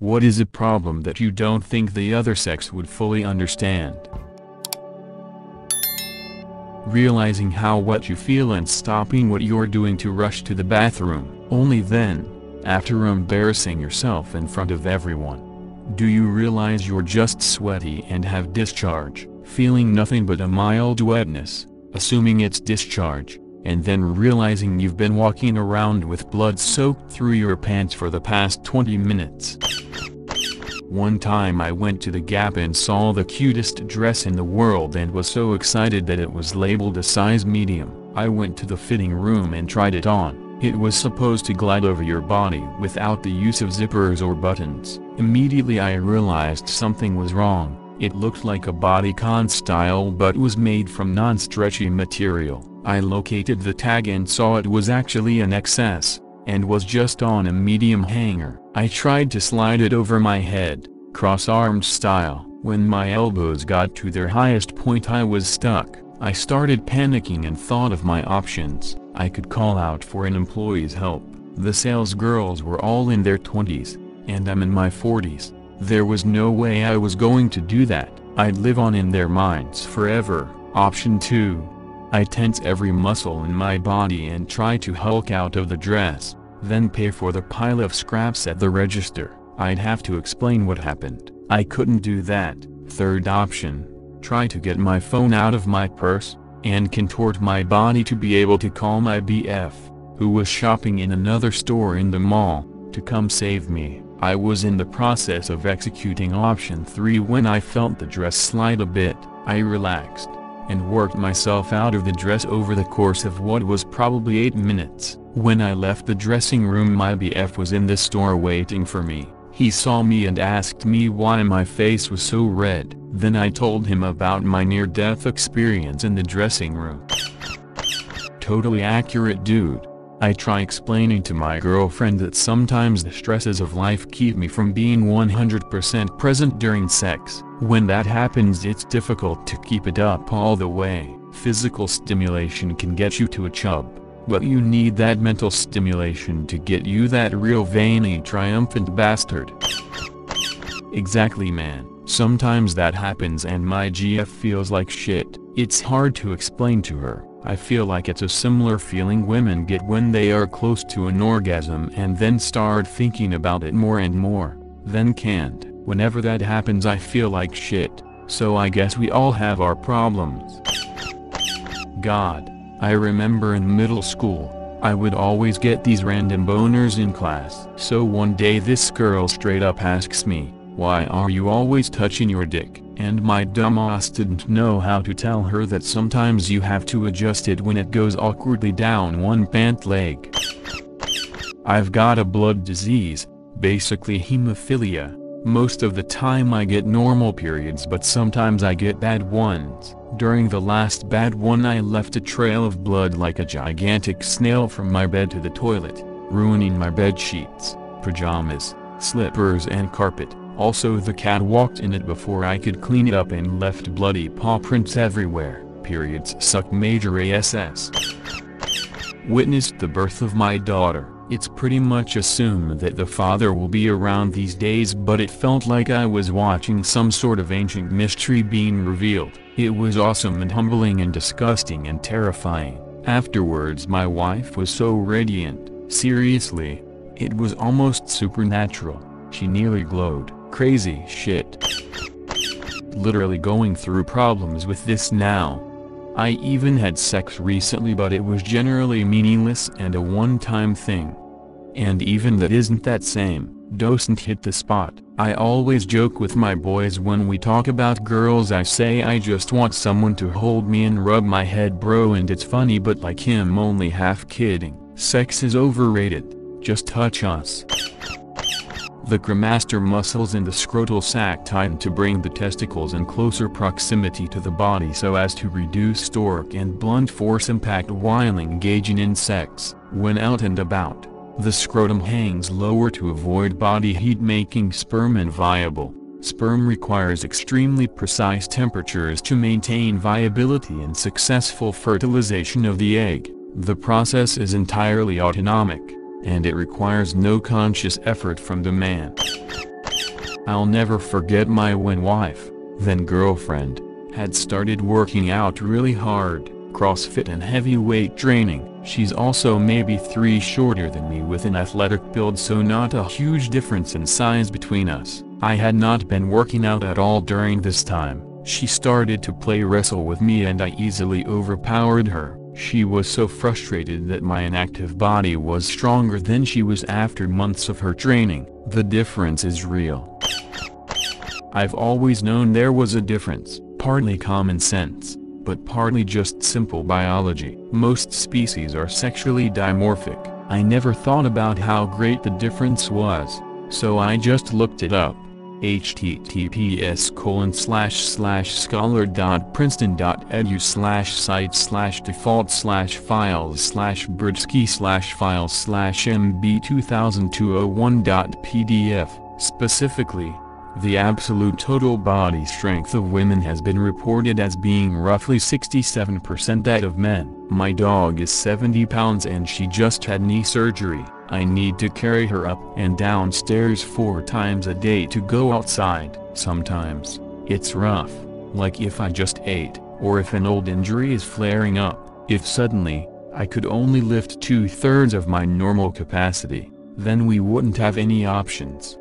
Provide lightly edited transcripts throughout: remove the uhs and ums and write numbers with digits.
What is a problem that you don't think the other sex would fully understand? Realizing how wet you feel and stopping what you're doing to rush to the bathroom. Only then, after embarrassing yourself in front of everyone, do you realize you're just sweaty and have discharge, feeling nothing but a mild wetness, assuming it's discharge, and then realizing you've been walking around with blood soaked through your pants for the past 20 minutes. One time I went to the Gap and saw the cutest dress in the world and was so excited that it was labeled a size medium. I went to the fitting room and tried it on. It was supposed to glide over your body without the use of zippers or buttons. Immediately I realized something was wrong. It looked like a bodycon style but was made from non-stretchy material. I located the tag and saw it was actually an XS, and was just on a medium hanger. I tried to slide it over my head, cross-armed style. When my elbows got to their highest point I was stuck. I started panicking and thought of my options. I could call out for an employee's help. The sales girls were all in their 20s, and I'm in my 40s. There was no way I was going to do that. I'd live on in their minds forever. Option 2. I tense every muscle in my body and try to hulk out of the dress, then pay for the pile of scraps at the register. I'd have to explain what happened. I couldn't do that. Third option. Try to get my phone out of my purse, and contort my body to be able to call my BF, who was shopping in another store in the mall, to come save me. I was in the process of executing option 3 when I felt the dress slide a bit. I relaxed, and worked myself out of the dress over the course of what was probably 8 minutes. When I left the dressing room my BF was in the store waiting for me. He saw me and asked me why my face was so red. Then I told him about my near-death experience in the dressing room. Totally accurate, dude. I try explaining to my girlfriend that sometimes the stresses of life keep me from being 100% present during sex. When that happens it's difficult to keep it up all the way. Physical stimulation can get you to a chub, but you need that mental stimulation to get you that real veiny triumphant bastard. Exactly, man. Sometimes that happens and my GF feels like shit. It's hard to explain to her. I feel like it's a similar feeling women get when they are close to an orgasm and then start thinking about it more and more, then can't. Whenever that happens I feel like shit, so I guess we all have our problems. God, I remember in middle school, I would always get these random boners in class. So one day this girl straight up asks me, "Why are you always touching your dick?" And my dumb ass didn't know how to tell her that sometimes you have to adjust it when it goes awkwardly down one pant leg. I've got a blood disease, basically hemophilia. Most of the time I get normal periods but sometimes I get bad ones. During the last bad one I left a trail of blood like a gigantic snail from my bed to the toilet, ruining my bed sheets, pajamas, slippers and carpet. Also the cat walked in it before I could clean it up and left bloody paw prints everywhere. Periods suck, major ass. Witnessed the birth of my daughter. It's pretty much assumed that the father will be around these days, but it felt like I was watching some sort of ancient mystery being revealed. It was awesome and humbling and disgusting and terrifying. Afterwards my wife was so radiant. Seriously, it was almost supernatural. She nearly glowed. Crazy shit. Literally going through problems with this now. I even had sex recently but it was generally meaningless and a one-time thing. And even that isn't that same, doesn't hit the spot. I always joke with my boys when we talk about girls. I say I just want someone to hold me and rub my head, bro, and it's funny but like him, only half kidding. Sex is overrated, just touch us. The cremaster muscles in the scrotal sac tighten to bring the testicles in closer proximity to the body so as to reduce torque and blunt force impact while engaging in sex. When out and about, the scrotum hangs lower to avoid body heat, making sperm inviable. Sperm requires extremely precise temperatures to maintain viability and successful fertilization of the egg. The process is entirely autonomic, and it requires no conscious effort from the man. I'll never forget my when wife, then girlfriend, had started working out really hard, CrossFit and heavyweight training. She's also maybe 3 shorter than me with an athletic build, so not a huge difference in size between us. I had not been working out at all during this time. She started to play wrestle with me and I easily overpowered her. She was so frustrated that my inactive body was stronger than she was after months of her training. The difference is real. I've always known there was a difference, partly common sense, but partly just simple biology. Most species are sexually dimorphic. I never thought about how great the difference was, so I just looked it up. https://scholar.edu/site/default/files/bridgesky/files/mb200201.pdf. Specifically, the absolute total body strength of women has been reported as being roughly 67% that of men. My dog is 70 pounds and she just had knee surgery. I need to carry her up and downstairs 4 times a day to go outside. Sometimes, it's rough, like if I just ate, or if an old injury is flaring up. If suddenly, I could only lift 2/3 of my normal capacity, then we wouldn't have any options.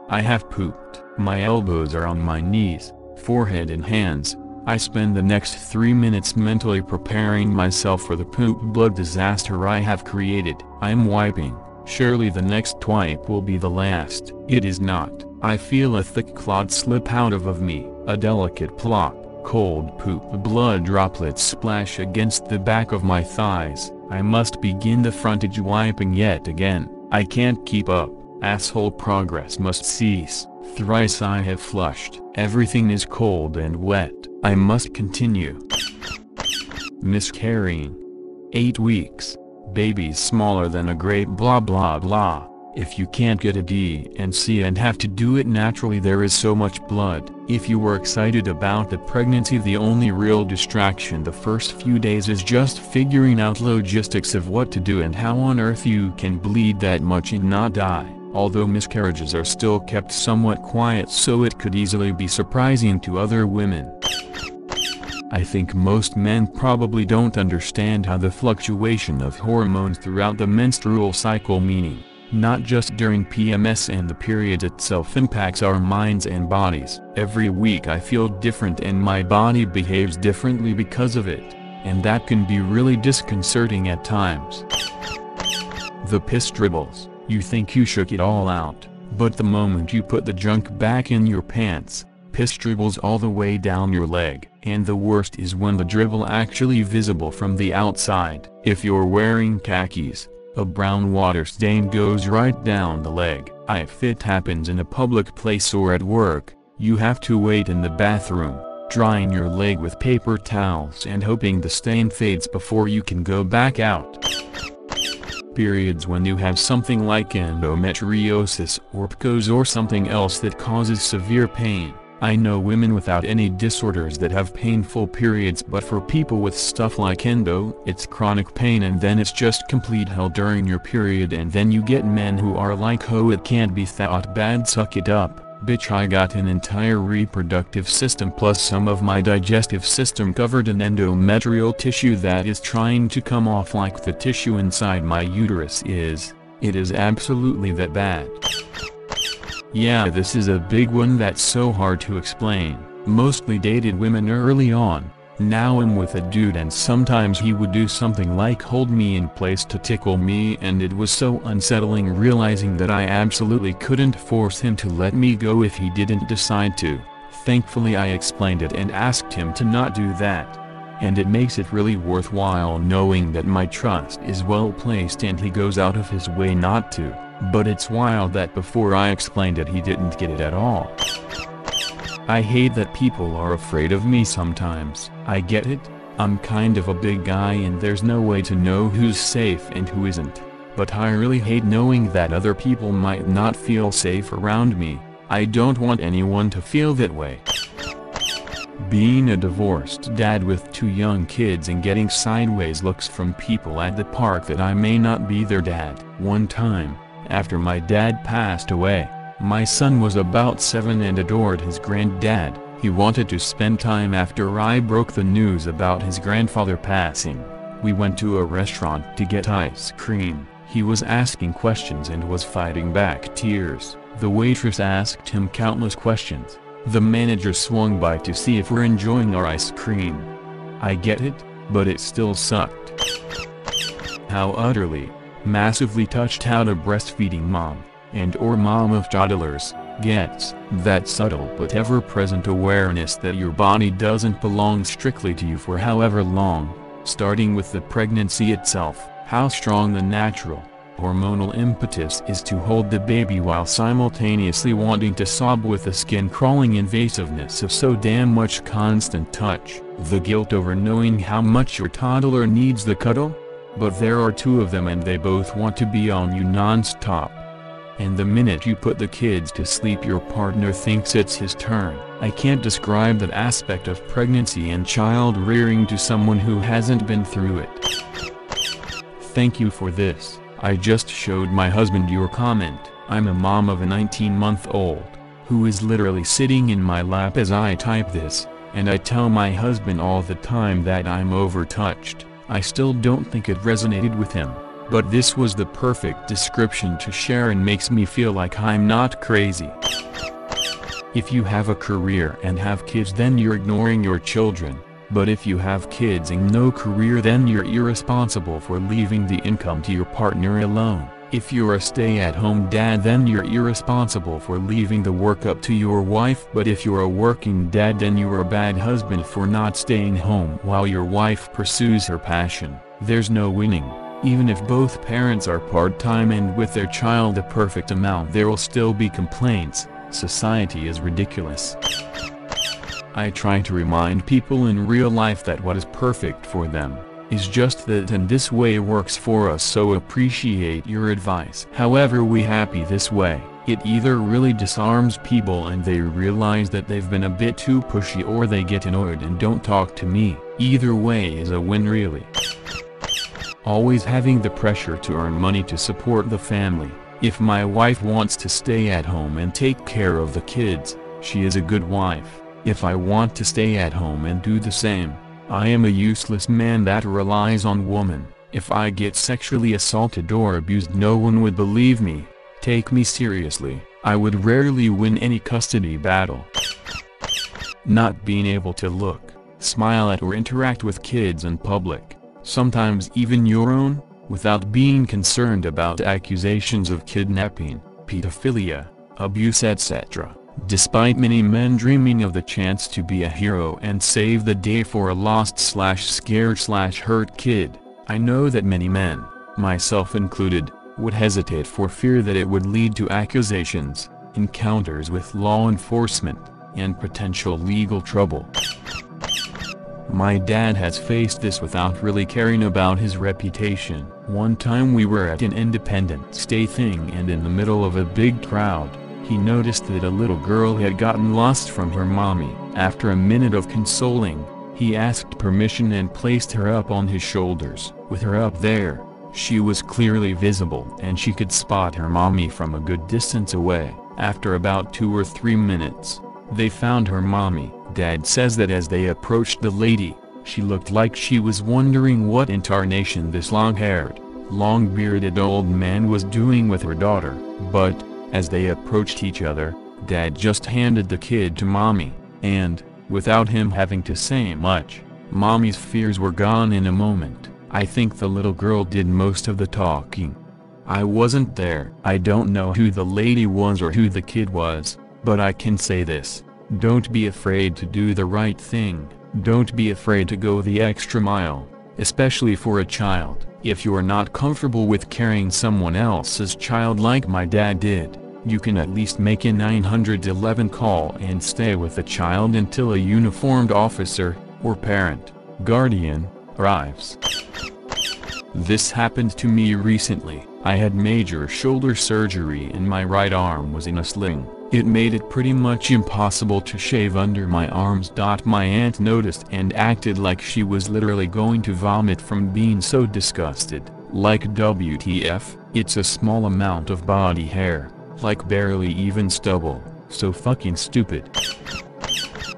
I have pooped. My elbows are on my knees, forehead and hands. I spend the next 3 minutes mentally preparing myself for the poop blood disaster I have created. I'm wiping. Surely the next wipe will be the last. It is not. I feel a thick clot slip out of me, a delicate plop. Cold poop blood droplets splash against the back of my thighs. I must begin the frontage wiping yet again. I can't keep up. Asshole progress must cease. Thrice I have flushed. Everything is cold and wet. I must continue. Miscarrying. 8 weeks. Babies smaller than a grape, blah blah blah. If you can't get a D and C and have to do it naturally, there is so much blood. If you were excited about the pregnancy, the only real distraction the first few days is just figuring out logistics of what to do and how on earth you can bleed that much and not die. Although miscarriages are still kept somewhat quiet, so it could easily be surprising to other women. I think most men probably don't understand how the fluctuation of hormones throughout the menstrual cycle, meaning not just during PMS and the period itself, impacts our minds and bodies. Every week I feel different and my body behaves differently because of it, and that can be really disconcerting at times. The piss dribbles. You think you shook it all out, but the moment you put the junk back in your pants, piss dribbles all the way down your leg. And the worst is when the dribble actually visible from the outside. If you're wearing khakis, a brown water stain goes right down the leg. If it happens in a public place or at work, you have to wait in the bathroom, drying your leg with paper towels and hoping the stain fades before you can go back out. Periods when you have something like endometriosis or PCOS or something else that causes severe pain. I know women without any disorders that have painful periods, but for people with stuff like endo, it's chronic pain and then it's just complete hell during your period. And then you get men who are like, oh, it can't be that bad, suck it up. Bitch, I got an entire reproductive system plus some of my digestive system covered in endometrial tissue that is trying to come off like the tissue inside my uterus is. It is absolutely that bad. Yeah, this is a big one that's so hard to explain. Mostly dated women early on. Now I'm with a dude and sometimes he would do something like hold me in place to tickle me, and it was so unsettling realizing that I absolutely couldn't force him to let me go if he didn't decide to. Thankfully I explained it and asked him to not do that. And it makes it really worthwhile knowing that my trust is well placed and he goes out of his way not to. But it's wild that before I explained it he didn't get it at all. I hate that people are afraid of me sometimes. I get it. I'm kind of a big guy and there's no way to know who's safe and who isn't. But I really hate knowing that other people might not feel safe around me. I don't want anyone to feel that way. Being a divorced dad with 2 young kids and getting sideways looks from people at the park that I may not be their dad. One time, after my dad passed away, My son was about 7 and adored his granddad. He wanted to spend time after I broke the news about his grandfather passing. We went to a restaurant to get ice cream. He was asking questions and was fighting back tears. The waitress asked him countless questions. The manager swung by to see if we're enjoying our ice cream. I get it, but it still sucked. How utterly, massively touched out a breastfeeding mom, and/or mom of toddlers, gets that subtle but ever-present awareness that your body doesn't belong strictly to you for however long, starting with the pregnancy itself, how strong the natural, hormonal impetus is to hold the baby while simultaneously wanting to sob with the skin-crawling invasiveness of so damn much constant touch, the guilt over knowing how much your toddler needs the cuddle, but there are two of them and they both want to be on you non-stop. And the minute you put the kids to sleep your partner thinks it's his turn. I can't describe that aspect of pregnancy and child rearing to someone who hasn't been through it. Thank you for this. I just showed my husband your comment. I'm a mom of a 19-month-old, who is literally sitting in my lap as I type this, and I tell my husband all the time that I'm overtouched. I still don't think it resonated with him, but this was the perfect description to share and makes me feel like I'm not crazy. If you have a career and have kids then you're ignoring your children. But if you have kids and no career then you're irresponsible for leaving the income to your partner alone. If you're a stay-at-home dad then you're irresponsible for leaving the work up to your wife. But if you're a working dad then you're a bad husband for not staying home while your wife pursues her passion. There's no winning. Even if both parents are part-time and with their child a perfect amount there will still be complaints. Society is ridiculous. I try to remind people in real life that what is perfect for them is just that, and this way works for us, so appreciate your advice. However we happy this way, it either really disarms people and they realize that they've been a bit too pushy, or they get annoyed and don't talk to me. Either way is a win really. Always having the pressure to earn money to support the family. If my wife wants to stay at home and take care of the kids, she is a good wife. If I want to stay at home and do the same, I am a useless man that relies on woman. If I get sexually assaulted or abused no one would believe me, take me seriously. I would rarely win any custody battle. Not being able to look, smile at or interact with kids in public, sometimes even your own, without being concerned about accusations of kidnapping, pedophilia, abuse etc. Despite many men dreaming of the chance to be a hero and save the day for a lost/scared/hurt kid, I know that many men, myself included, would hesitate for fear that it would lead to accusations, encounters with law enforcement, and potential legal trouble. My dad has faced this without really caring about his reputation. One time we were at an Independence Day thing and in the middle of a big crowd, he noticed that a little girl had gotten lost from her mommy. After a minute of consoling, he asked permission and placed her up on his shoulders. With her up there, she was clearly visible and she could spot her mommy from a good distance away. After about 2 or 3 minutes, they found her mommy. Dad says that as they approached the lady, she looked like she was wondering what in tarnation this long-haired, long-bearded old man was doing with her daughter. But, as they approached each other, Dad just handed the kid to Mommy, and, without him having to say much, Mommy's fears were gone in a moment. I think the little girl did most of the talking. I wasn't there. I don't know who the lady was or who the kid was, but I can say this: don't be afraid to do the right thing. Don't be afraid to go the extra mile, especially for a child. If you're not comfortable with carrying someone else's child like my dad did, you can at least make a 911 call and stay with the child until a uniformed officer, or parent, guardian, arrives. This happened to me recently. I had major shoulder surgery and my right arm was in a sling. It made it pretty much impossible to shave under my arms. My aunt noticed and acted like she was literally going to vomit from being so disgusted. Like WTF, it's a small amount of body hair. Like barely even stubble, so fucking stupid.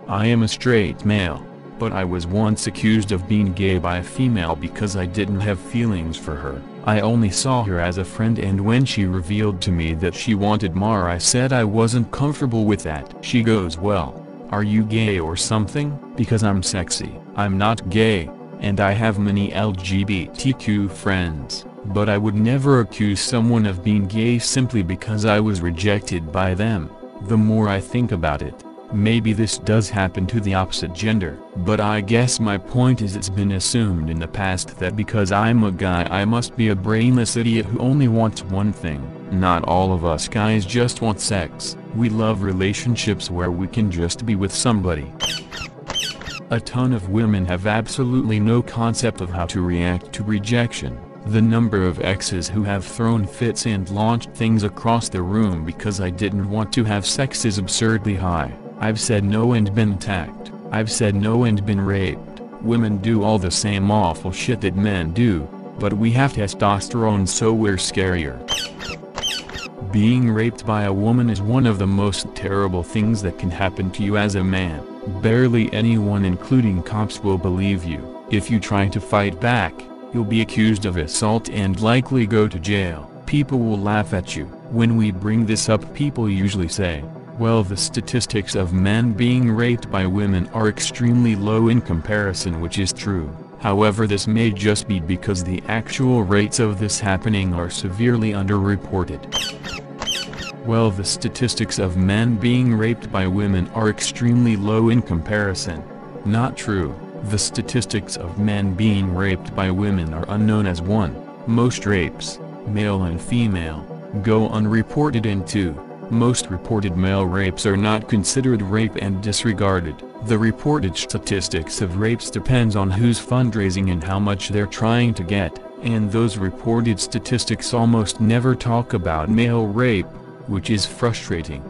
I am a straight male, but I was once accused of being gay by a female because I didn't have feelings for her. I only saw her as a friend, and when she revealed to me that she wanted more, I said I wasn't comfortable with that. She goes, "Well, are you gay or something?" Because I'm sexy. I'm not gay, and I have many LGBTQ friends, but I would never accuse someone of being gay simply because I was rejected by them. The more I think about it, maybe this does happen to the opposite gender, but I guess my point is it's been assumed in the past that because I'm a guy I must be a brainless idiot who only wants one thing. Not all of us guys just want sex. We love relationships where we can just be with somebody. A ton of women have absolutely no concept of how to react to rejection. The number of exes who have thrown fits and launched things across the room because I didn't want to have sex is absurdly high. I've said no and been attacked. I've said no and been raped. Women do all the same awful shit that men do, but we have testosterone, so we're scarier. Being raped by a woman is one of the most terrible things that can happen to you as a man. Barely anyone, including cops, will believe you. If you try to fight back, you'll be accused of assault and likely go to jail. People will laugh at you. When we bring this up, people usually say, "Well, the statistics of men being raped by women are extremely low in comparison," which is true. However, this may just be because the actual rates of this happening are severely underreported. Well, the statistics of men being raped by women are extremely low in comparison. Not true. The statistics of men being raped by women are unknown, as 1. Most rapes, male and female, go unreported, and 2. Most reported male rapes are not considered rape and disregarded. The reported statistics of rapes depends on who's fundraising and how much they're trying to get, and those reported statistics almost never talk about male rape, which is frustrating.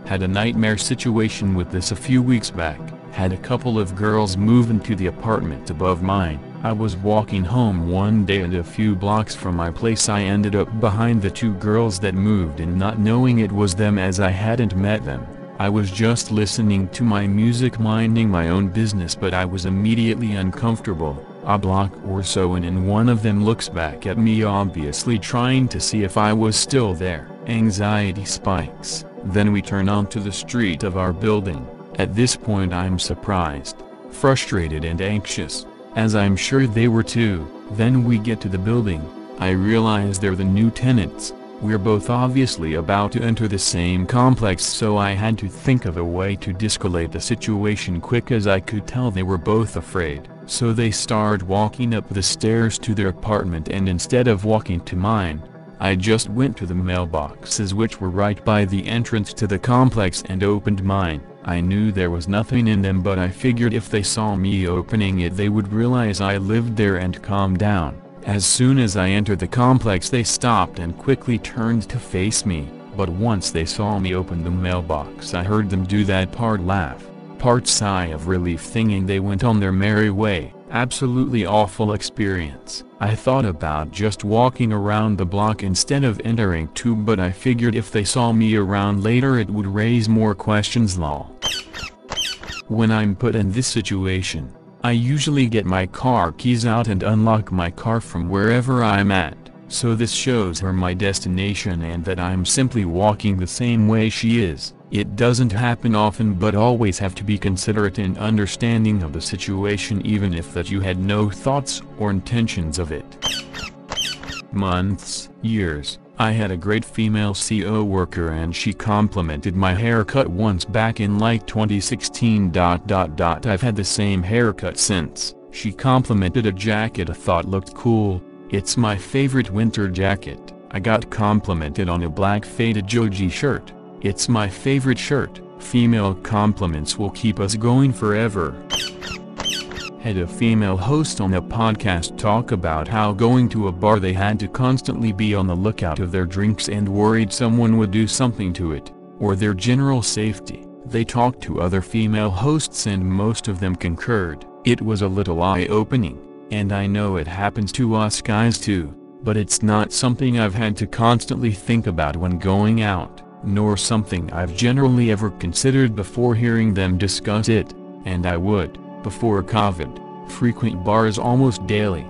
Had a nightmare situation with this a few weeks back. Had a couple of girls move into the apartment above mine. I was walking home one day, and a few blocks from my place I ended up behind the 2 girls that moved in, not knowing it was them as I hadn't met them. I was just listening to my music, minding my own business, but I was immediately uncomfortable. A block or so in, and one of them looks back at me, obviously trying to see if I was still there. Anxiety spikes. Then we turn onto the street of our building. At this point I'm surprised, frustrated and anxious, as I'm sure they were too. Then we get to the building. I realize they're the new tenants. We're both obviously about to enter the same complex, so I had to think of a way to de-escalate the situation quick, as I could tell they were both afraid. So they start walking up the stairs to their apartment, and instead of walking to mine, I just went to the mailboxes, which were right by the entrance to the complex, and opened mine. I knew there was nothing in them, but I figured if they saw me opening it they would realize I lived there and calm down. As soon as I entered the complex they stopped and quickly turned to face me, but once they saw me open the mailbox I heard them do that part laugh, part sigh of relief thing, and they went on their merry way. Absolutely awful experience. I thought about just walking around the block instead of entering too, but I figured if they saw me around later it would raise more questions. Lol. When I'm put in this situation, I usually get my car keys out and unlock my car from wherever I'm at, so this shows her my destination and that I'm simply walking the same way she is. It doesn't happen often, but always have to be considerate and understanding of the situation, even if that you had no thoughts or intentions of it. Months, years. I had a great female CO worker and she complimented my haircut once back in like 2016. I've had the same haircut since. She complimented a jacket I thought looked cool. It's my favorite winter jacket. I got complimented on a black faded Joji shirt. It's my favorite shirt. Female compliments will keep us going forever. Had a female host on a podcast talk about how going to a bar they had to constantly be on the lookout of their drinks and worried someone would do something to it, or their general safety. They talked to other female hosts and most of them concurred. It was a little eye-opening, and I know it happens to us guys too. But it's not something I've had to constantly think about when going out, nor something I've generally ever considered before hearing them discuss it, and I would, before COVID, frequent bars almost daily.